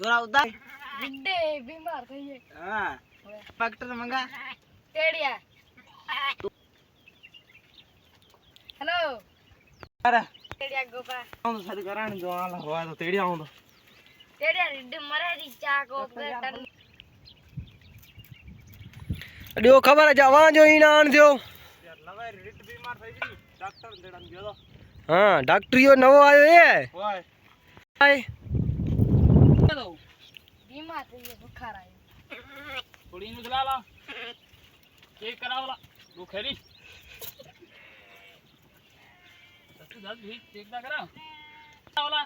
छोरा उदा बिड्डे बीमार થઈ ગઈ हां डॉक्टर मंगा તેડિયા हेलो अरे તેડિયા ગોપા आऊं तो सर कराने जो आला हुआ तो तेड़ी आऊं तो તેડિયા रिड मरे री चा को टन अडियो खबर है जवा जो इन आन दियो यार लगा रिट बीमार થઈ ગઈ डॉक्टर देड़न गयो तो हां डॉक्टर यो नवो आयो है ओए हाय हेलो बीमार થઈ ગઈ बुखार आयो थोड़ी नु चला ला चेक करावला दुखेरी तू दाद भी चेक ना करा वाला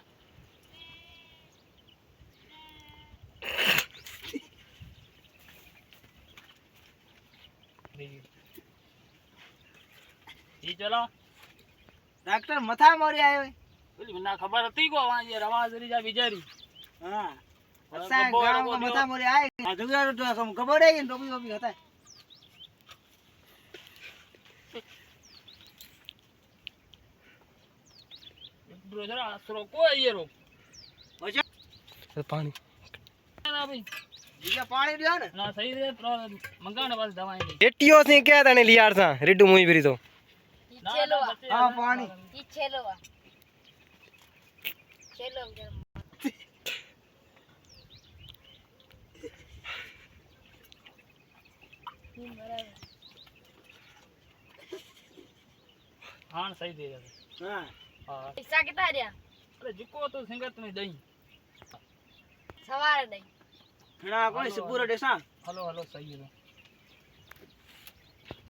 ये चलो डॉक्टर मथा मोरी आयो बोली मना खबर हती को वहां ये रवा जरी जा बिचारी हां असा गांव का मथा मोरी आए आ जगह तो हम खबर है इन टोपी टोपी खाता है ब्रो जरा सरो को ये रो अच्छा पानी ना भाई ये पानी दियो ना सही रे मंगाने पास दवाई नहीं एटियो से क्या तने लियार सा रिडू मुई फिरी तो चलो हां पानी चलो चलो हां सही दे हां हां पैसा कितना दिया अरे जिको तो संगत में दई सवार दई ना कोई से पूरा देसा हेलो हेलो सही है